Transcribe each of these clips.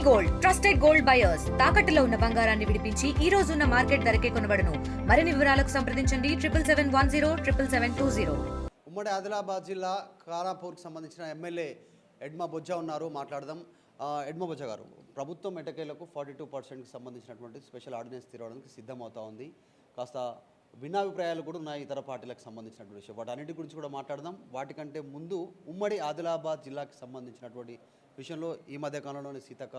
Gold trusted gold buyers తాకట్టులో ఉన్న బంగారాన్ని విడిపించి ఈ రోజు ఉన్న మార్కెట్ ధరకే కొనబడును. మరిన్ని వివరాలకు సంప్రదించండి 7710777020. ఉమ్మడి ఆదిలాబాద్ జిల్లా ఖానాపూర్కి సంబంధించిన ఎమ్మెల్యే ఎడ్మ బొజ్జ ఉన్నారు, మాట్లాడదాం. ఎడ్మ బొజ్జ గారు, ప్రభుత్వం ఎటకేలకు 42%కి సంబంధించినటువంటి స్పెషల్ ఆర్డినెన్స్ తీరవడానికి సిద్ధమవుతా ఉంది. కాస్త భిన్నాభిప్రాయాలు కూడా ఉన్నాయి ఇతర పార్టీలకు సంబంధించినటువంటి విషయం. వాటన్నిటి గురించి కూడా మాట్లాడదాం. వాటికంటే ముందు ఉమ్మడి ఆదిలాబాద్ జిల్లాకి సంబంధించినటువంటి విషయంలో ఈ మధ్య కాలంలోనే సీతక్క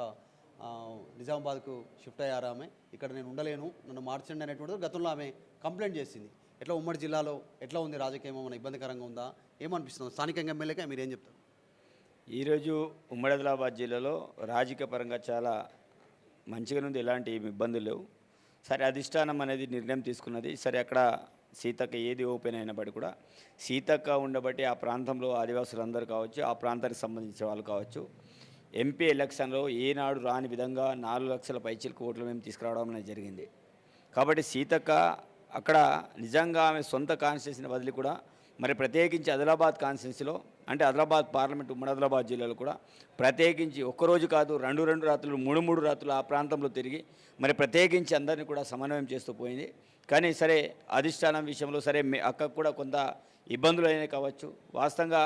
నిజామాబాద్కు షిఫ్ట్ అయ్యారు. ఆమె ఇక్కడ నేను ఉండలేను, నన్ను మార్చండి అనేటువంటిది గతంలో ఆమె కంప్లైంట్ చేసింది. ఎట్లా ఉమ్మడి జిల్లాలో ఎట్లా ఉంది రాజకీయం, ఏమైనా ఇబ్బందికరంగా ఉందా, ఏమనిపిస్తుంది స్థానికంగా ఎమ్మెల్యేగా మీరేం చెప్తారు? ఈరోజు ఉమ్మడి ఆదిలాబాద్ జిల్లాలో రాజకీయ పరంగా చాలా మంచిగా ఉంది, ఎలాంటి ఇబ్బందులు లేవు. సరే, అధిష్టానం అనేది నిర్ణయం తీసుకున్నది. సరే, అక్కడ సీతక్క ఏది ఓపెన్ అయినప్పటికీ కూడా సీతక్క ఉండబట్టి ఆ ప్రాంతంలో ఆదివాసులందరూ కావచ్చు, ఆ ప్రాంతానికి సంబంధించిన వాళ్ళు కావచ్చు, ఎంపీ ఎలక్షన్లో ఏనాడు రాని విధంగా 4 లక్షల పైచిలకు ఓట్లు మేము తీసుకురావడం అనేది జరిగింది. కాబట్టి సీతక్క అక్కడ నిజంగా ఆమె సొంత కాన్స్టిట్యూన్సీని వదిలి కూడా మరి ప్రత్యేకించి ఆదిలాబాద్ కాన్స్టిట్యూన్సీలో, అంటే ఆదిలాబాద్ పార్లమెంట్ ఉమ్మడి ఆదిలాబాద్ జిల్లాలో కూడా ప్రత్యేకించి ఒక్కరోజు కాదు 2 రాత్రులు 3 రాత్రులు ఆ ప్రాంతంలో తిరిగి మరి ప్రత్యేకించి అందరినీ కూడా సమన్వయం చేస్తూ పోయింది. కానీ సరే, అధిష్టానం విషయంలో సరే అక్కకు కూడా కొంత ఇబ్బందులు అయినాయి కావచ్చు. వాస్తవంగా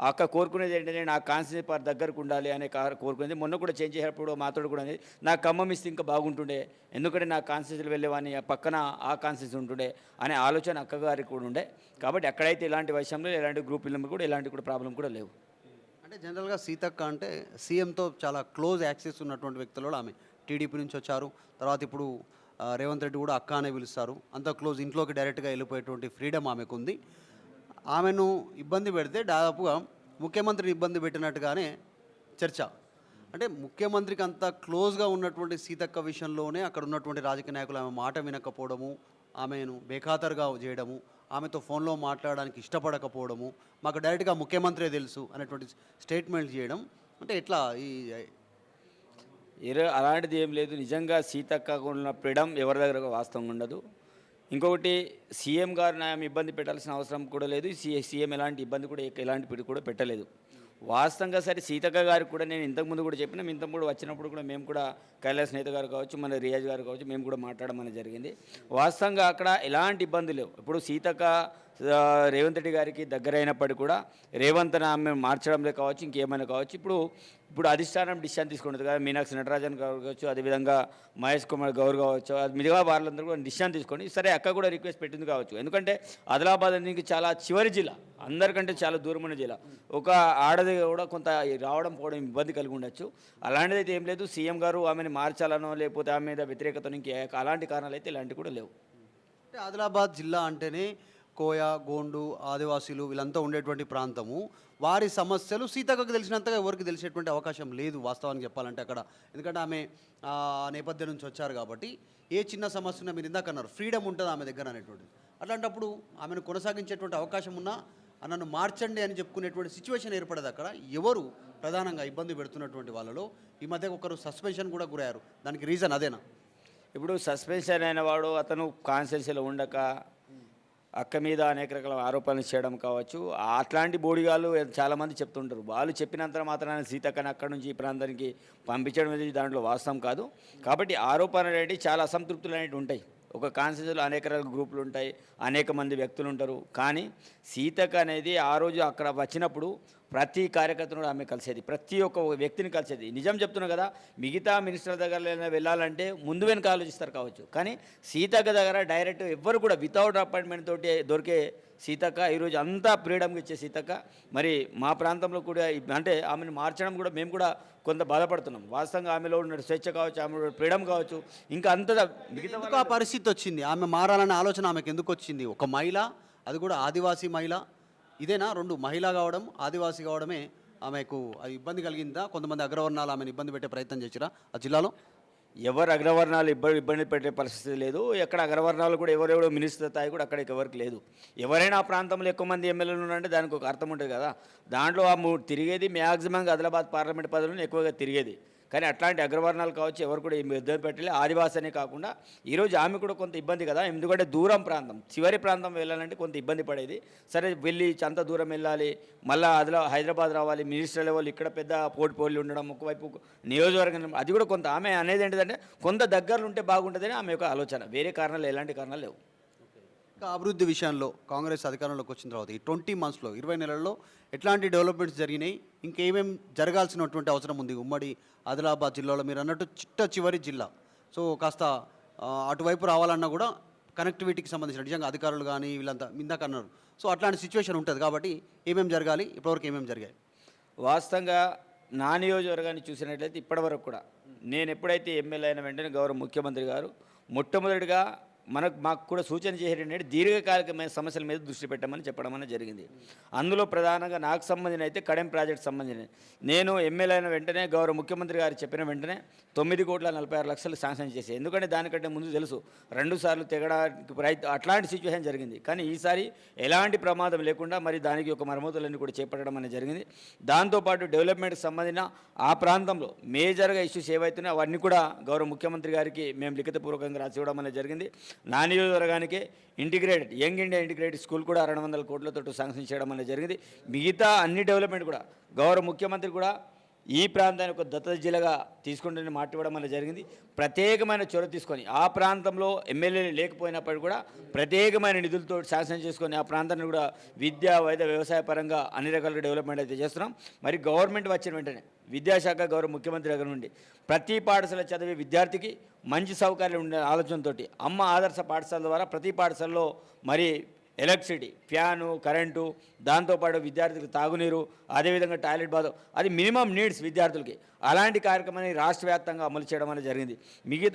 ఆ అక్క కోరుకునేది ఏంటంటే నా కాన్స్టిట్యూన్సీ పార్టీ దగ్గరకు ఉండాలి అనే కోరుకునేది. మొన్న కూడా చేంజ్ చేసేటప్పుడు మాతోడు కూడా అనేది నా ఖమ్మం ఇస్తే ఇంకా బాగుంటుండే, ఎందుకంటే నా కాన్స్టిట్యూన్సీలు వెళ్ళేవాని పక్కన ఆ కాన్స్టిట్యూన్సీ ఉంటుండే అనే ఆలోచన అక్కగారికి కూడా ఉండే. కాబట్టి ఎక్కడైతే ఇలాంటి విషయంలో ఎలాంటి గ్రూప్ నెంబర్ కూడా ఎలాంటి కూడా ప్రాబ్లం కూడా లేవు. అంటే జనరల్గా సీతక్క అంటే సీఎంతో చాలా క్లోజ్ యాక్సెస్ ఉన్నటువంటి వ్యక్తులలో ఆమె టీడీపీ నుంచి వచ్చారు. తర్వాత ఇప్పుడు రేవంత్ రెడ్డి కూడా అక్క అనే పిలుస్తారు. అంత క్లోజ్, ఇంట్లోకి డైరెక్ట్గా వెళ్ళిపోయేటువంటి ఫ్రీడమ్ ఆమెకు ఉంది. ఆమెను ఇబ్బంది పెడితే దాదాపుగా ముఖ్యమంత్రిని ఇబ్బంది పెట్టినట్టుగానే చర్చ. అంటే ముఖ్యమంత్రికి అంత క్లోజ్గా ఉన్నటువంటి సీతక్క విషయంలోనే అక్కడ ఉన్నటువంటి రాజకీయ నాయకులు ఆమె మాట వినకపోవడము, ఆమెను బేఖాతరుగా చేయడము, ఆమెతో ఫోన్లో మాట్లాడడానికి ఇష్టపడకపోవడము, మాకు డైరెక్ట్గా ముఖ్యమంత్రే తెలుసు అనేటువంటి స్టేట్మెంట్ చేయడం, అంటే ఎట్లా అలాంటిది ఏం లేదు. నిజంగా సీతక్కకు ఉన్న ఫ్రీడమ్ ఎవరి దగ్గర వాస్తవంగా ఉండదు. ఇంకొకటి, సీఎం గారిని ఆమె ఇబ్బంది పెట్టాల్సిన అవసరం కూడా లేదు. సీఎం ఎలాంటి ఇబ్బంది కూడా ఎలాంటి పిడి కూడా పెట్టలేదు. వాస్తవంగా సరే, సీతక్క గారికి కూడా నేను ఇంతకుముందు కూడా చెప్పిన, ఇంతకుముందు వచ్చినప్పుడు కూడా మేము కూడా కైలాస్ నేత గారు కావచ్చు, మన రియాజ్ గారు కావచ్చు, మేము కూడా మాట్లాడడం అనేది జరిగింది. వాస్తవంగా అక్కడ ఎలాంటి ఇబ్బంది లేవు. ఇప్పుడు సీతక్క రేవంత్ రెడ్డి గారికి దగ్గర అయినప్పటికీ కూడా రేవంత్ ఆమె మార్చడంలో కావచ్చు, ఇంకేమైనా కావచ్చు, ఇప్పుడు అధిష్టానం డిసిషన్ తీసుకుంటుంది కదా. మీనాక్షి నటరాజన్ గారు కావచ్చు, అదేవిధంగా మహేష్ కుమార్ గౌర్ కావచ్చు, అది మిగతా వాళ్ళందరూ కూడా డిసిషన్ తీసుకోండి. సరే, అక్క కూడా రిక్వెస్ట్ పెట్టింది కావచ్చు. ఎందుకంటే ఆదిలాబాద్ అనేది చాలా చివరి జిల్లా, అందరికంటే చాలా దూరమైన జిల్లా. ఒక ఆడది కూడా కొంత రావడం పోవడం ఇబ్బంది కలిగి ఉండొచ్చు. అలాంటిది అయితే ఏం లేదు. సీఎం గారు ఆమెను మార్చాలనో లేకపోతే ఆమె మీద వ్యతిరేకతను ఇంకే అలాంటి కారణాలు అయితే ఇలాంటివి కూడా లేవు. అంటే ఆదిలాబాద్ జిల్లా అంటేనే కోయ, గోండు, ఆదివాసీలు వీళ్ళంతా ఉండేటువంటి ప్రాంతము. వారి సమస్యలు సీతక్కకు తెలిసినంతగా ఎవరికి తెలిసేటువంటి అవకాశం లేదు వాస్తవానికి చెప్పాలంటే అక్కడ. ఎందుకంటే ఆమె నేపథ్యం నుంచి వచ్చారు కాబట్టి ఏ చిన్న సమస్య ఉన్నా, మీరు ఇందాక అన్నారు ఫ్రీడమ్ ఉంటుంది ఆమె దగ్గర అనేటువంటిది. అట్లాంటప్పుడు ఆమెను కొనసాగించేటువంటి అవకాశం ఉన్నా నన్ను మార్చండి అని చెప్పుకునేటువంటి సిచ్యువేషన్ ఏర్పడదు అక్కడ. ఎవరు ప్రధానంగా ఇబ్బంది పెడుతున్నటువంటి వాళ్ళలో ఈ మధ్య ఒకరు సస్పెన్షన్ కూడా గురయ్యారు. దానికి రీజన్ అదేనా? ఇప్పుడు సస్పెన్షన్ అయిన వాడు అతను కాన్స్టిట్యూన్సీలో ఉండక అక్క మీద అనేక రకాల ఆరోపణలు చేయడం కావచ్చు. అట్లాంటి బోడిగాళ్ళు చాలామంది చెప్తుంటారు. వాళ్ళు చెప్పినంత మాత్రాన సీతక్కని అక్కడి నుంచి ఈ ప్రాంతానికి పంపించడం అనేది దాంట్లో వాస్తవం కాదు. కాబట్టి ఆరోపణలు అనేవి చాలా అసంతృప్తులు అనేవి ఉంటాయి. ఒక కాన్స్టిట్యూన్సీలో అనేక రకాల గ్రూపులు ఉంటాయి, అనేక మంది వ్యక్తులు ఉంటారు. కానీ సీతక్క అనేది ఆ రోజు అక్కడ వచ్చినప్పుడు ప్రతి కార్యకర్తను ఆమె కలిసేది, ప్రతి ఒక్క వ్యక్తిని కలిసేది. నిజం చెప్తున్నా కదా, మిగతా మినిస్టర్ దగ్గర వెళ్ళాలంటే ముందు వెనుక ఆలోచిస్తారు కావచ్చు, కానీ సీతక్క దగ్గర డైరెక్ట్ ఎవ్వరు కూడా వితౌట్ అపాయింట్మెంట్ తోటి దొరికే సీతక్క. ఈరోజు అంతా ఫ్రీడమ్గా ఇచ్చే సీతక్క. మరి మా ప్రాంతంలో కూడా అంటే ఆమెను మార్చడం కూడా మేము కూడా కొంత బాధపడుతున్నాం. వాస్తవంగా ఆమెలో ఉన్న స్వేచ్ఛ కావచ్చు, ఆమె ఫ్రీడమ్ కావచ్చు, ఇంకా అంత మిగతా ఆ పరిస్థితి వచ్చింది. ఆమె మారాలనే ఆలోచన ఆమెకు ఎందుకు వచ్చింది? ఒక మహిళ, అది కూడా ఆదివాసీ మహిళ. ఇదేనా 2 మహిళ కావడం, ఆదివాసీ కావడమే ఆమెకు అది ఇబ్బంది కలిగిందా? కొంతమంది అగ్రవర్ణాలు ఆమెను ఇబ్బంది పెట్టే ప్రయత్నం చేసిరా ఆ జిల్లాలో? ఎవరు అగ్రవర్ణాలు ఇబ్బంది పెట్టే పరిస్థితి లేదు. ఎక్కడ అగ్రవర్ణాలు కూడా ఎవరెవరో మినిస్టర్ స్థాయి కూడా అక్కడ ఎవరికి లేదు. ఎవరైనా ఆ ప్రాంతంలో ఎక్కువ మంది ఎమ్మెల్యేలు ఉన్నారంటే దానికి ఒక అర్థం ఉంటుంది కదా. దాంట్లో తిరిగేది మ్యాక్సిమంగా ఆదిలాబాద్ పార్లమెంట్ పదవులను ఎక్కువగా తిరిగేది. కానీ అట్లాంటి అగ్రవర్ణాలు కావచ్చు ఎవరు కూడా ఏమి ఇబ్బంది పెట్టలే. ఆదివాసి అనే కాకుండా ఈరోజు ఆమె కూడా కొంత ఇబ్బంది కదా, ఎందుకంటే దూరం ప్రాంతం, చివరి ప్రాంతం వెళ్ళాలంటే కొంత ఇబ్బంది పడేది. సరే వెళ్ళి అంత దూరం వెళ్ళాలి, మళ్ళీ అదిలో హైదరాబాద్ రావాలి, మినిస్టర్ లెవెల్ ఇక్కడ పెద్ద పోర్ట్ఫోలియో ఉండడం, ఒకవైపు నియోజకవర్గం, అది కూడా కొంత ఆమె అనేది ఏంటిదంటే కొంత దగ్గరలో ఉంటే బాగుంటుందని ఆమె యొక్క ఆలోచన. వేరే కారణాలు ఎలాంటి కారణాలు లేవు. ఇంకా అభివృద్ధి విషయంలో కాంగ్రెస్ అధికారంలోకి వచ్చిన తర్వాత ఈ 20 మంత్స్లో 20 నెలల్లో ఎట్లాంటి డెవలప్మెంట్స్ జరిగినాయి, ఇంకేమేమి జరగాల్సినటువంటి అవసరం ఉంది ఉమ్మడి ఆదిలాబాద్ జిల్లాలో? మీరు అన్నట్టు చివరి జిల్లా, సో కాస్త అటువైపు రావాలన్నా కూడా కనెక్టివిటీకి సంబంధించిన నిజంగా అధికారులు కానీ వీళ్ళంతా ఇందాక అన్నారు. సో అట్లాంటి సిచ్యువేషన్ ఉంటుంది కాబట్టి ఏమేమి జరగాలి, ఇప్పటివరకు ఏమేమి జరిగాయి? వాస్తవంగా నా నియోజకవర్గాన్ని చూసినట్లయితే ఇప్పటివరకు కూడా నేను ఎప్పుడైతే ఎమ్మెల్యే అయిన వెంటనే గౌరవ ముఖ్యమంత్రి గారు మొట్టమొదటిగా మాకు కూడా సూచన చేసేటంటే దీర్ఘకాలికమైన సమస్యల మీద దృష్టి పెట్టమని చెప్పడం అనేది జరిగింది. అందులో ప్రధానంగా నాకు సంబంధించిన అయితే కడెం ప్రాజెక్ట్ సంబంధించిన నేను ఎమ్మెల్యే అయిన వెంటనే గౌరవ ముఖ్యమంత్రి గారు చెప్పిన వెంటనే 9,46,00,000 శాంక్షన్ చేసి, ఎందుకంటే దానికంటే ముందు తెలుసు 2 సార్లు తెగడానికి అట్లాంటి సిచ్యువేషన్ జరిగింది. కానీ ఈసారి ఎలాంటి ప్రమాదం లేకుండా మరి దానికి ఒక మరమ్మతులన్నీ కూడా చేపట్టడం అనేది జరిగింది. దాంతోపాటు డెవలప్మెంట్కి సంబంధించిన ఆ ప్రాంతంలో మేజర్గా ఇష్యూస్ ఏవైతున్నాయో అవన్నీ కూడా గౌరవ ముఖ్యమంత్రి గారికి మేము లిఖితపూర్వకంగా రాసి ఇవ్వడం అనేది జరిగింది. నా నియోజకవర్గానికి integrated young India integrated school కూడా 200 కోట్లతో శాంక్షన్ చేయడం అనేది జరిగింది. మిగతా అన్ని డెవలప్మెంట్ కూడా గౌరవ ముఖ్యమంత్రి కూడా ఈ ప్రాంతాన్ని ఒక దత్తత జిల్లాగా తీసుకుంటే మాట ఇవ్వడం అనేది జరిగింది. ప్రత్యేకమైన చొరవ తీసుకొని ఆ ప్రాంతంలో ఎమ్మెల్యేలు లేకపోయినప్పటికీ కూడా ప్రత్యేకమైన నిధులతో శాంక్షన్ చేసుకొని ఆ ప్రాంతాన్ని కూడా విద్యా వైద్య వ్యవసాయ పరంగా అన్ని రకాలుగా డెవలప్మెంట్ అయితే చేస్తున్నాం. మరి గవర్నమెంట్ వచ్చిన వెంటనే విద్యాశాఖ గౌరవ ముఖ్యమంత్రి దగ్గర నుండి ప్రతి పాఠశాల చదివే విద్యార్థికి మంచి సౌకర్యాలు ఉండే ఆలోచనతో అమ్మ ఆదర్శ పాఠశాల ద్వారా ప్రతి పాఠశాలలో మరి ఎలక్ట్రిసిటీ, ఫ్యాను, కరెంటు, దాంతోపాటు విద్యార్థులకు తాగునీరు, అదేవిధంగా టాయిలెట్ బాత్, అది మినిమం నీడ్స్ విద్యార్థులకి. అలాంటి కార్యక్రమాన్ని రాష్ట్ర వ్యాప్తంగా అమలు చేయడం అనేది జరిగింది.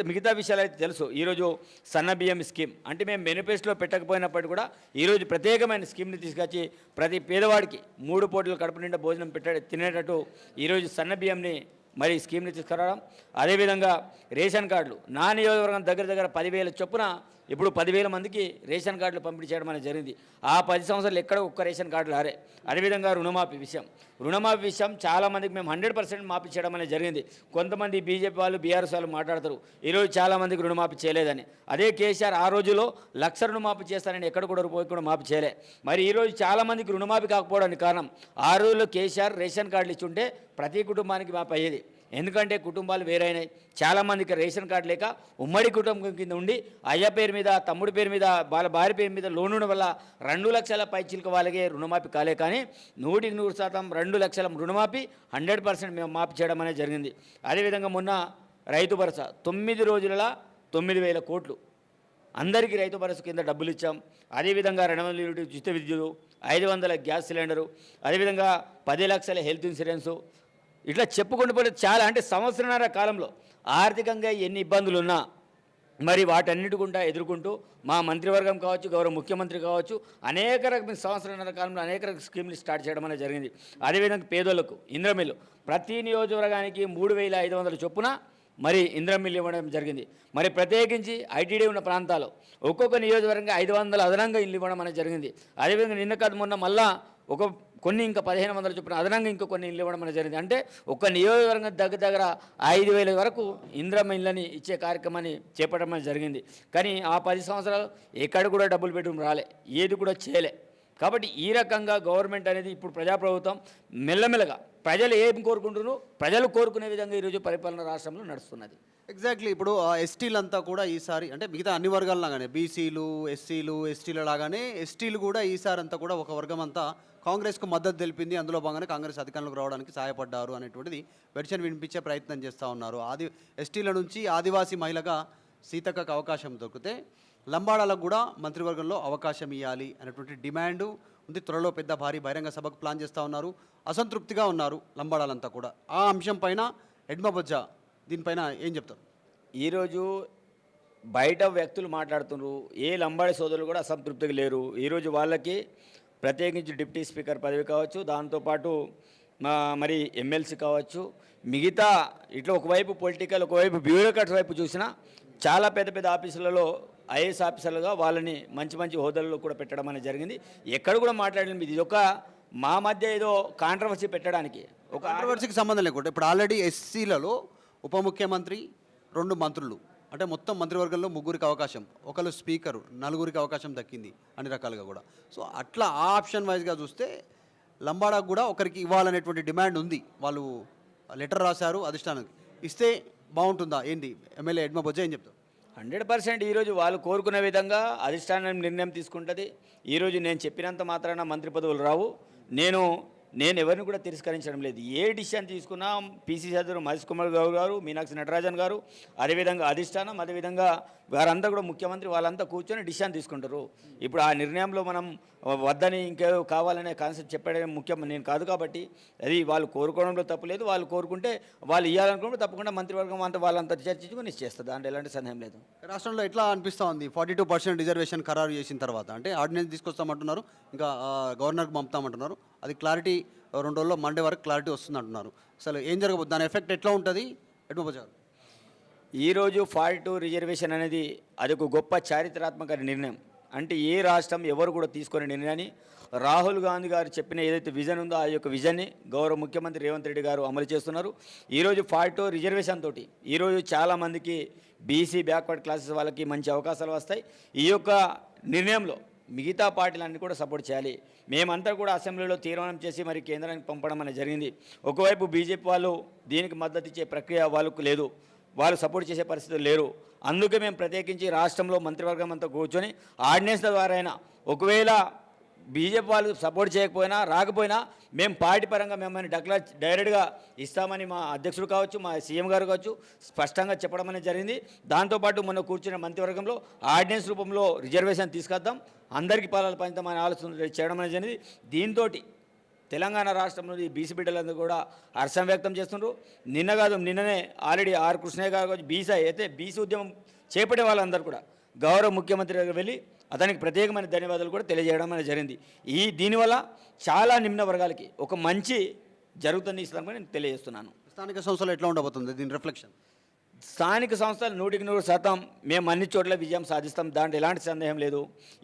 మిగతా విషయాలు అయితే తెలుసు. ఈరోజు సన్న బియ్యం స్కీమ్ అంటే మేము మేనిఫెస్టోలో పెట్టకపోయినప్పటికీ కూడా ఈరోజు ప్రత్యేకమైన స్కీమ్ని తీసుకొచ్చి ప్రతి పేదవాడికి 3 పూటలు కడుపు నిండా భోజనం తినేటట్టు ఈరోజు సన్న బియ్యంని మరి స్కీమ్ని తీసుకురావడం. అదేవిధంగా రేషన్ కార్డులు నా నియోజకవర్గం దగ్గర 10,000 చొప్పున ఇప్పుడు 10,000 మందికి రేషన్ కార్డులు పంపిణీ చేయడం అనేది జరిగింది. ఆ 10 సంవత్సరాలు ఎక్కడ ఒక్క రేషన్ కార్డులు ఆరే. అదేవిధంగా రుణమాఫీ విషయం చాలామందికి మేము 100% మాఫీ చేయడం అనేది జరిగింది. కొంతమంది బీజేపీ వాళ్ళు బీఆర్ఎస్ వాళ్ళు మాట్లాడతారు ఈరోజు చాలామందికి రుణమాఫీ చేయలేదని. అదే కేసీఆర్ ఆ రోజులో 1,00,000 రుణమాఫీ చేస్తానని ఎక్కడ కూడా రూపాయి కూడా మాఫీ చేయలే. మరి ఈరోజు చాలామందికి రుణమాఫీ కాకపోవడానికి కారణం ఆ రోజుల్లో కేసీఆర్ రేషన్ కార్డులు ఇచ్చుంటే ప్రతి కుటుంబానికి మాఫీ అయ్యేది. ఎందుకంటే కుటుంబాలు వేరైనాయి, చాలామందికి రేషన్ కార్డు లేక ఉమ్మడి కుటుంబం కింద ఉండి అయ్య పేరు మీద తమ్ముడి పేరు మీద వాళ్ళ భార్య పేరు మీద లోన్ ఉండడం వల్ల 2 లక్షల పైచిలకు వాళ్ళకే రుణమాఫీ కాలే. కానీ 100% 2 లక్షల రుణమాఫీ 100% మేము మాఫీ చేయడం అనేది జరిగింది. అదేవిధంగా మొన్న రైతు భరోసా 9 రోజులలో 9,000 కోట్లు అందరికీ రైతు భరోసా కింద డబ్బులు ఇచ్చాం. అదేవిధంగా 200 యూనిట్ ఉచిత విద్యుత్, 500 గ్యాస్ సిలిండరు, అదేవిధంగా 10 లక్షల హెల్త్ ఇన్సూరెన్సు, ఇట్లా చెప్పుకుంటూ పోతే చాలా. అంటే సంవత్సరన్నర కాలంలో ఆర్థికంగా ఎన్ని ఇబ్బందులు ఉన్నా మరి వాటన్నిటి గుండా ఎదుర్కొంటూ మా మంత్రివర్గం కావచ్చు, గౌరవ ముఖ్యమంత్రి కావచ్చు, అనేక రకమైన సంవత్సరాల కాలంలో అనేక రకమైన స్కీమ్లు స్టార్ట్ చేయడం అనేది జరిగింది. అదేవిధంగా పేదోళ్లకు ఇంద్రమిల్లు ప్రతి నియోజకవర్గానికి 3,500 చొప్పున మరి ఇంద్రమిల్లు ఇవ్వడం జరిగింది. మరి ప్రత్యేకించి ఐటీడీ ఉన్న ప్రాంతాల్లో ఒక్కొక్క నియోజకవర్గంగా 500 అదనంగా ఇల్లు ఇవ్వడం అనేది జరిగింది. అదేవిధంగా నిన్న కాదు మొన్న మళ్ళా కొన్ని ఇంకా 1,500 చొప్పున అదనంగా ఇంకా కొన్ని ఇల్లు ఇవ్వడం అనేది జరిగింది. అంటే ఒక నియోజకవర్గం దగ్గర 5,000 వరకు ఇంద్రమ్మ ఇళ్ళని ఇచ్చే కార్యక్రమాన్ని చేపట్టడం అనేది జరిగింది. కానీ ఆ 10 సంవత్సరాలు ఎక్కడ కూడా డబుల్ బెడ్రూమ్ రాలే, ఏది కూడా చేయలే. కాబట్టి ఈ రకంగా గవర్నమెంట్ అనేది ఇప్పుడు ప్రజాప్రభుత్వం మెల్లమెల్లగా ప్రజలు ఏం కోరుకుంటున్నారో ప్రజలు కోరుకునే విధంగా ఈరోజు పరిపాలన రాష్ట్రంలో నడుస్తున్నది. ఎగ్జాక్ట్లీ. ఇప్పుడు ఎస్టీలంతా కూడా ఈసారి అంటే మిగతా అన్ని వర్గాల లాగానే బీసీలు, ఎస్సీలు, ఎస్టీల లాగానే ఎస్టీలు కూడా ఈసారి అంతా కూడా ఒక వర్గం అంతా కాంగ్రెస్కు మద్దతు తెలిపింది. అందులో భాగంగానే కాంగ్రెస్ అధికారంలోకి రావడానికి సహాయపడ్డారు అనేటువంటిది వెర్షన్ వినిపించే ప్రయత్నం చేస్తూ ఉన్నారు. ఎస్టీల నుంచి ఆదివాసీ మహిళగా సీతక్కకు అవకాశం దొరికితే లంబాడాలకు కూడా మంత్రివర్గంలో అవకాశం ఇవ్వాలి అనేటువంటి డిమాండు ఉంది. త్వరలో పెద్ద భారీ బహిరంగ సభకు ప్లాన్ చేస్తూ ఉన్నారు. అసంతృప్తిగా ఉన్నారు లంబాడాలంతా కూడా. ఆ అంశం పైన ఎడ్మబొజ్జ దీనిపైన ఏం చెప్తారు? ఈరోజు బయట వ్యక్తులు మాట్లాడుతున్నారు, ఏ లంబాడి సోదరులు కూడా అసంతృప్తిగా లేరు. ఈరోజు వాళ్ళకి ప్రత్యేకించి డిప్యూటీ స్పీకర్ పదవి కావచ్చు, దాంతోపాటు మరి ఎమ్మెల్సీ కావచ్చు, మిగతా ఇట్లా ఒకవైపు పొలిటికల్ ఒకవైపు బ్యూరోక్రాట్స్ వైపు చూసినా చాలా పెద్ద ఆఫీసులలో ఐఏఎస్ ఆఫీసర్లుగా వాళ్ళని మంచి హోదాల్లో కూడా పెట్టడం అనేది జరిగింది. ఎక్కడ కూడా మాట్లాడలేదు. ఇది ఒక మా మధ్య ఏదో కాంట్రవర్సీ పెట్టడానికి, ఒక కాంట్రవర్సీకి సంబంధం లేకుండా ఇప్పుడు ఆల్రెడీ ఎస్సీలలో ఉప ముఖ్యమంత్రి 2 మంత్రులు అంటే మొత్తం మంత్రివర్గంలో 3కి అవకాశం, ఒకళ్ళు స్పీకరు, 4కి అవకాశం దక్కింది అన్ని రకాలుగా కూడా. సో అట్లా ఆ ఆప్షన్ వైజ్గా చూస్తే లంబాడాకు కూడా ఒకరికి ఇవ్వాలనేటువంటి డిమాండ్ ఉంది. వాళ్ళు లెటర్ రాశారు అధిష్టానానికి, ఇస్తే బాగుంటుందా ఏంటి? ఎమ్మెల్యే ఎడ్మ బొజ్జ ఏం చెప్తారు? 100% ఈరోజు వాళ్ళు కోరుకునే విధంగా అధిష్టానం నిర్ణయం తీసుకుంటుంది. ఈరోజు నేను చెప్పినంత మాత్రాన మంత్రి పదవులు రావు. నేను ఎవరిని కూడా తిరస్కరించడం లేదు. ఏ డిసిషన్ తీసుకున్నా పీసీసీ అధ్యక్షుడు మహేష్ కుమార్ గౌడ్ గారు, మీనాక్షి నటరాజన్ గారు, అదేవిధంగా అధిష్టానం, అదేవిధంగా వారంతా కూడా ముఖ్యమంత్రి వాళ్ళంతా కూర్చొని డిసిషన్ తీసుకుంటారు. ఇప్పుడు ఆ నిర్ణయంలో మనం వద్దని ఇంకేదో కావాలనే కాన్సెప్ట్ చెప్పడం ముఖ్యం నేను కాదు. కాబట్టి అది వాళ్ళు కోరుకోవడంలో తప్పు లేదు. వాళ్ళు కోరుకుంటే వాళ్ళు ఇవ్వాలనుకుంటే తప్పకుండా మంత్రివర్గం అంతా వాళ్ళంతా చర్చించుకొని ఇచ్చేస్తుంది. దాంట్లో ఎలాంటి సందేహం లేదు. రాష్ట్రంలో ఎట్లా అనిపిస్తూ ఉంది 42% రిజర్వేషన్ ఖరారు చేసిన తర్వాత? అంటే ఆర్డినెన్స్ తీసుకొస్తామంటున్నారు, ఇంకా గవర్నర్కి పంపుతామంటున్నారు. అది క్లారిటీ 2 రోజుల్లో మండే వరకు క్లారిటీ వస్తుంది అంటున్నారు. అసలు ఏం జరగబోతుంది, దాని ఎఫెక్ట్ ఎట్లా ఉంటుంది ఎడ్మబోజ గారు? ఈరోజు 42 రిజర్వేషన్ అనేది అది ఒక గొప్ప చారిత్రాత్మక నిర్ణయం. అంటే ఏ రాష్ట్రం ఎవరు కూడా తీసుకునే నిర్ణయాన్ని రాహుల్ గాంధీ గారు చెప్పిన ఏదైతే విజన్ ఉందో ఆ యొక్క విజన్ని గౌరవ ముఖ్యమంత్రి రేవంత్ రెడ్డి గారు అమలు చేస్తున్నారు. ఈరోజు 42 రిజర్వేషన్ తోటి ఈరోజు చాలామందికి బీసీ బ్యాక్వర్డ్ క్లాసెస్ వాళ్ళకి మంచి అవకాశాలు వస్తాయి. ఈ యొక్క నిర్ణయంలో మిగతా పార్టీలన్నీ కూడా సపోర్ట్ చేయాలి. మేమంతా కూడా అసెంబ్లీలో తీర్మానం చేసి మరి కేంద్రానికి పంపడం అనేది జరిగింది. ఒకవైపు బీజేపీ వాళ్ళు దీనికి మద్దతు ఇచ్చే ప్రక్రియ వాళ్ళకు లేదు, వాళ్ళు సపోర్ట్ చేసే పరిస్థితులు లేరు. అందుకే మేము ప్రత్యేకించి రాష్ట్రంలో మంత్రివర్గం అంతా కూర్చొని ఆర్డినెన్స్ల ద్వారా అయినా ఒకవేళ బీజేపీ వాళ్ళు సపోర్ట్ చేయకపోయినా రాకపోయినా మేము పార్టీ పరంగా మిమ్మల్ని డైరెక్ట్గా ఇస్తామని మా అధ్యక్షుడు కావచ్చు, మా సీఎం గారు కావచ్చు స్పష్టంగా చెప్పడం అనేది జరిగింది. దాంతోపాటు మొన్న కూర్చున్న మంత్రివర్గంలో ఆర్డినెన్స్ రూపంలో రిజర్వేషన్ తీసుకొద్దాం, అందరికీ పాలన పంచుతామని ఆలోచన చేయడం అనేది జరిగింది. దీంతో తెలంగాణ రాష్ట్రంలో ఈ బీసీ బిడ్డలందరూ కూడా హర్షం వ్యక్తం చేస్తున్నారు. నిన్ననే ఆల్రెడీ ఆర్ కృష్ణయ్య గారు బీసీ ఉద్యమం చేపట్టే వాళ్ళందరూ కూడా గౌరవ ముఖ్యమంత్రి దగ్గర వెళ్ళి అతనికి ప్రత్యేకమైన ధన్యవాదాలు కూడా తెలియజేయడం అనేది జరిగింది. దీనివల్ల చాలా నిమ్న వర్గాలకి ఒక మంచి జరుగుతుంది ఇస్తామని నేను తెలియజేస్తున్నాను. స్థానిక సంస్థలు ఎట్లా ఉండబోతుంది దీని రిఫ్లెక్షన్? స్థానిక సంస్థలు 100% మేము అన్ని చోట్ల విజయం సాధిస్తాం, దాంట్లో ఎలాంటి సందేహం లేదు.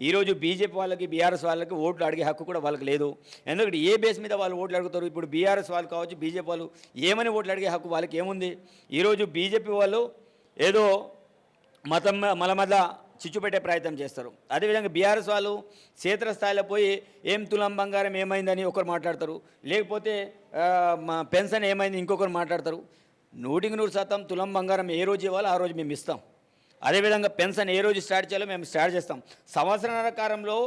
ఈరోజు బీజేపీ వాళ్ళకి బీఆర్ఎస్ వాళ్ళకి ఓట్లు అడిగే హక్కు కూడా వాళ్ళకి లేదు. ఎందుకంటే ఏ బేస్ మీద వాళ్ళు ఓట్లు అడుగుతారు? ఇప్పుడు బీఆర్ఎస్ వాళ్ళు కావచ్చు, బీజేపీ వాళ్ళు ఏమని ఓట్లు అడిగే హక్కు వాళ్ళకి ఏముంది? ఈరోజు బీజేపీ వాళ్ళు ఏదో మల మధ్య చిచ్చు పెట్టే ప్రయత్నం చేస్తారు. అదేవిధంగా బీఆర్ఎస్ వాళ్ళు క్షేత్రస్థాయిలో పోయి ఏం తులం బంగారం ఏమైందని ఒకరు మాట్లాడతారు, లేకపోతే పెన్షన్ ఏమైంది ఇంకొకరు మాట్లాడతారు. 100% తులం బంగారం ఏ రోజు ఇవ్వాలో ఆ రోజు మేము ఇస్తాం. అదేవిధంగా పెన్షన్ ఏ రోజు స్టార్ట్ చేయాలో మేము స్టార్ట్ చేస్తాం. సంవత్సరాల కాలంలో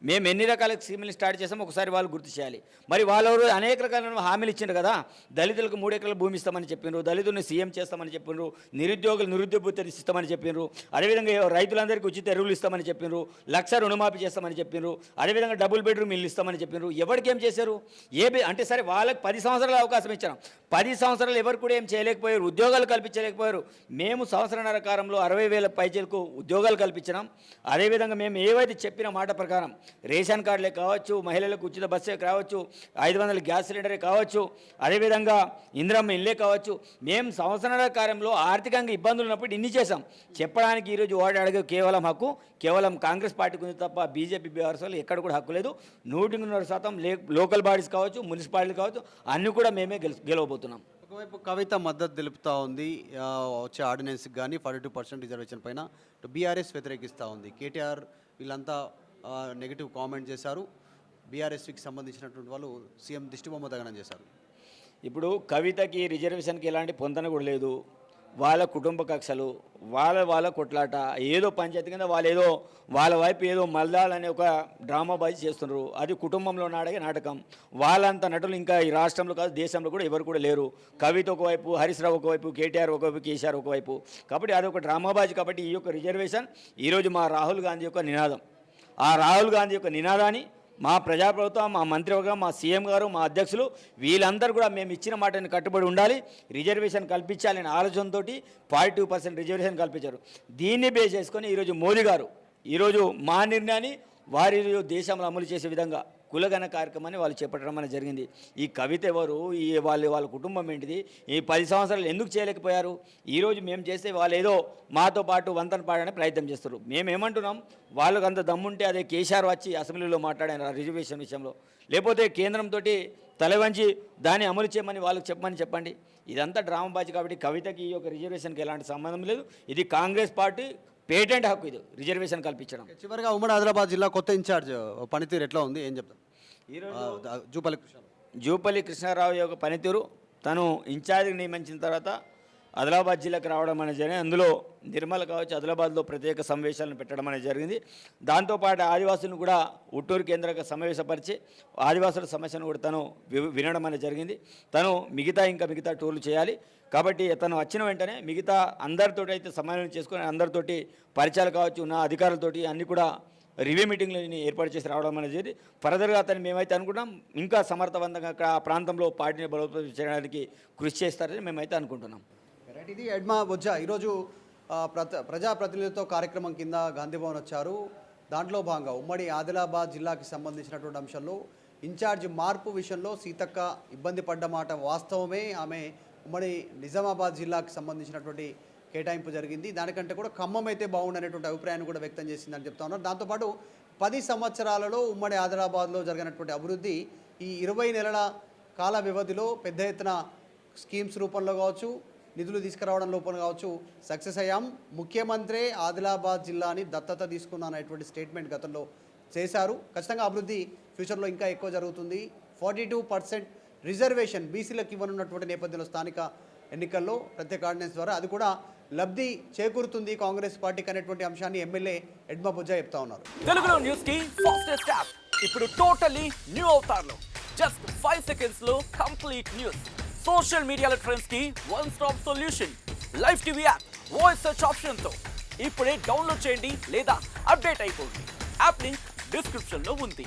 మేము ఎన్ని రకాల స్కీములు స్టార్ట్ చేస్తాం ఒకసారి వాళ్ళు గుర్తు చేయాలి. మరి వాళ్ళు అనేక రకాల హామీలు ఇచ్చిండ్రు కదా. దళితులకు 3 ఎకరాల భూమి ఇస్తామని చెప్పిండ్రు, దళితుల్ని సీఎం చేస్తామని చెప్పిండ్రు, నిరుద్యోగ భృతి ఇస్తామని చెప్పిండ్రు, అదేవిధంగా రైతులందరికీ ఉచిత ఎరువులు ఇస్తామని చెప్పిండ్రు, 1,00,000 రుణమాఫీ చేస్తామని చెప్పిండ్రు, అదేవిధంగా డబుల్ బెడ్రూమ్ ఇల్లు ఇస్తామని చెప్పిండ్రు. ఎవరికి ఏం చేశారు? అంటే సరే వాళ్ళకి 10 సంవత్సరాల అవకాశం ఇచ్చాం. 10 సంవత్సరాలు ఎవరు కూడా ఏం చేయలేకపోయారు, ఉద్యోగాలు కల్పించలేకపోయారు. మేము సంవత్సరాల కాలంలో 60,000 పైచలకు ఉద్యోగాలు కల్పించినాం. అదేవిధంగా మేము ఏవైతే చెప్పిన మాట ప్రకారం రేషన్ కార్డులే కావచ్చు, మహిళలకు ఉచిత బస్సే కావచ్చు, 500 గ్యాస్ సిలిండరే కావచ్చు, అదేవిధంగా ఇందిరమ్మ ఇల్లే కావచ్చు, మేము సంవత్సరాల కాలంలో ఆర్థికంగా ఇబ్బందులు ఉన్నప్పుడు ఇన్ని చేశాం. చెప్పడానికి ఈరోజు ఓటు అడిగే కేవలం కాంగ్రెస్ పార్టీకి ఉంది తప్ప బీజేపీ బీఆర్ఎస్ వాళ్ళు ఎక్కడ కూడా హక్కు లేదు. 100% లోకల్ బాడీస్ కావచ్చు, మున్సిపాలిటీ కావచ్చు, అన్నీ కూడా మేమే గెలవబోతున్నాం. ఒకవైపు కవిత మద్దతు తెలుపుతూ ఉంది వచ్చే ఆర్డినెన్స్కి కానీ 42% రిజర్వేషన్ పైన, బీఆర్ఎస్ వ్యతిరేకిస్తూ ఉంది. కేటీఆర్ వీళ్ళంతా నెగిటివ్ కామెంట్ చేశారు. బీఆర్ఎస్కి సంబంధించినటువంటి వాళ్ళు సీఎం దిష్టిబొమ్మ దగనం చేశారు. ఇప్పుడు కవితకి రిజర్వేషన్కి ఎలాంటి పొందన కూడా లేదు. వాళ్ళ కుటుంబ కక్షలు, వాళ్ళ కొట్లాట, ఏదో పంచాయతీ కింద వాళ్ళ వైపు ఏదో మల్దాలనే ఒక డ్రామా బాజీ చేస్తున్నారు. అది కుటుంబంలో నాడే నాటకం. వాళ్ళంత నటులు ఇంకా ఈ రాష్ట్రంలో కాదు దేశంలో కూడా ఎవరు కూడా లేరు. కవిత ఒకవైపు, హరీష్ రావు ఒకవైపు, కేటీఆర్ ఒకవైపు, కేసీఆర్ ఒకవైపు. కాబట్టి అది ఒక డ్రామా బాజీ. కాబట్టి ఈ యొక్క రిజర్వేషన్ ఈరోజు మా రాహుల్ గాంధీ యొక్క నినాదం. ఆ రాహుల్ గాంధీ యొక్క నినాదాన్ని మా ప్రజాప్రభుత్వం, మా మంత్రివర్గం, మా సీఎం గారు, మా అధ్యక్షులు వీళ్ళందరూ కూడా మేము ఇచ్చిన మాటని కట్టుబడి ఉండాలి, రిజర్వేషన్ కల్పించాలనే ఆలోచనతో 42% రిజర్వేషన్ కల్పించారు. దీన్ని బేస్ చేసుకొని ఈరోజు మోదీ గారు ఈరోజు మా నిర్ణయాన్ని వారి దేశంలో అమలు చేసే విధంగా కులగణ కార్యక్రమాన్ని వాళ్ళు చేపట్టడం అనేది జరిగింది. ఈ కవిత ఎవరు, వాళ్ళ కుటుంబం ఏంటిది, ఈ 10 సంవత్సరాలు ఎందుకు చేయలేకపోయారు? ఈరోజు మేము చేస్తే వాళ్ళు ఏదో మాతో పాటు వంతన పాడడానికి ప్రయత్నం చేస్తారు. మేమేమంటున్నాం, వాళ్ళకు అంత దమ్ముంటే అదే కేసీఆర్ వచ్చి అసెంబ్లీలో మాట్లాడారు రిజర్వేషన్ విషయంలో, లేకపోతే కేంద్రంతో తలవంచి దాన్ని అమలు చేయమని వాళ్ళకి చెప్పమని చెప్పండి. ఇదంతా డ్రామాబాజీ కాబట్టి కవితకి ఈ యొక్క రిజర్వేషన్కి ఎలాంటి సంబంధం లేదు. ఇది కాంగ్రెస్ పార్టీ పేటెంట్ హక్కు, ఇది రిజర్వేషన్ కల్పించడం. చివరిగా ఉమ్మడి ఆదిలాబాద్ జిల్లా కొత్త ఇన్ఛార్జ్ పనితీరు ఎట్లా ఉంది, ఏం చెప్తాం? ఈరోజు జూపల్లి కృష్ణ జూపల్లి కృష్ణారావు యొక్క పనితీరు, తను ఇన్ఛార్జిని నియమించిన తర్వాత ఆదిలాబాద్ జిల్లాకు రావడం అనేది జరిగింది. అందులో నిర్మల్ కావచ్చు, ఆదిలాబాద్లో ప్రత్యేక సమావేశాలను పెట్టడం అనేది జరిగింది. దాంతోపాటు ఆదివాసులను కూడా ఉట్టూరు కేంద్రంగా సమావేశపరిచి ఆదివాసుల సమస్యను కూడా తను వినడం అనేది జరిగింది. తను మిగతా టూర్లు చేయాలి కాబట్టి తను వచ్చిన వెంటనే మిగతా అందరితోటి అయితే సమన్వయం చేసుకొని అందరితోటి పరిచయాలు కావచ్చు, ఉన్న అధికారులతోటి అన్నీ కూడా రివ్యూ మీటింగ్లని ఏర్పాటు చేసి రావడం అనేది ఫర్దర్గా అతను మేమైతే అనుకుంటాం ఇంకా సమర్థవంతంగా అక్కడ ఆ ప్రాంతంలో పార్టీని బలోపేతం చేయడానికి కృషి చేస్తారని మేమైతే అనుకుంటున్నాం. రైట్, ఇది ఎడ్మా బొజ్జ ఈరోజు ప్రజాప్రతినిధులతో కార్యక్రమం కింద గాంధీభవన్ వచ్చారు. దాంట్లో భాగంగా ఉమ్మడి ఆదిలాబాద్ జిల్లాకి సంబంధించినటువంటి అంశంలో ఇన్ఛార్జ్ మార్పు విషయంలో సీతక్క ఇబ్బంది పడ్డ మాట వాస్తవమే. ఆమె ఉమ్మడి నిజామాబాద్ జిల్లాకి సంబంధించినటువంటి కేటాయింపు జరిగింది, దానికంటే కూడా ఖమ్మం అయితే బాగుండనేటువంటి అభిప్రాయాన్ని కూడా వ్యక్తం చేసిందని చెప్తా ఉన్నారు. దాంతోపాటు 10 సంవత్సరాలలో ఉమ్మడి ఆదిలాబాద్లో జరిగినటువంటి అభివృద్ధి ఈ 20 నెలల కాల వ్యవధిలో పెద్ద ఎత్తున స్కీమ్స్ రూపంలో కావచ్చు, నిధులు తీసుకురావడం లోపల కావచ్చు సక్సెస్ అయ్యాం. ముఖ్యమంత్రి ఆదిలాబాద్ జిల్లాని దత్తత తీసుకున్నాననేటువంటి స్టేట్మెంట్ గతంలో చేశారు. ఖచ్చితంగా అభివృద్ధి ఫ్యూచర్లో ఇంకా ఎక్కువ జరుగుతుంది. 42% రిజర్వేషన్ బీసీలకు ఇవ్వనున్నటువంటి నేపథ్యంలో స్థానిక ఎన్నికల్లో ప్రత్యేక ఆర్డినెన్స్ ద్వారా అది కూడా లబ్ధి చేకూరుతుంది కాంగ్రెస్ పార్టీకి అనేటువంటి అంశాన్ని ఎమ్మెల్యే ఎడ్మా బొజ్జ చెప్తా ఉన్నారు. తెలుగులో న్యూస్ కి ఫాస్టెస్ట్ యాప్ ఇప్పుడు టోటలీ న్యూ అవతార్లో జస్ట్ 5 seconds లో కంప్లీట్ న్యూస్. సోషల్ మీడియాలో ట్రెండ్స్ కి one stop solution. Live TV app voice search option తో ఇప్పుడే డౌన్లోడ్ చేయండి లేదా అప్డేట్ అయిపోండి. యాప్ లింక్ డిస్క్రిప్షన్ లో ఉంది.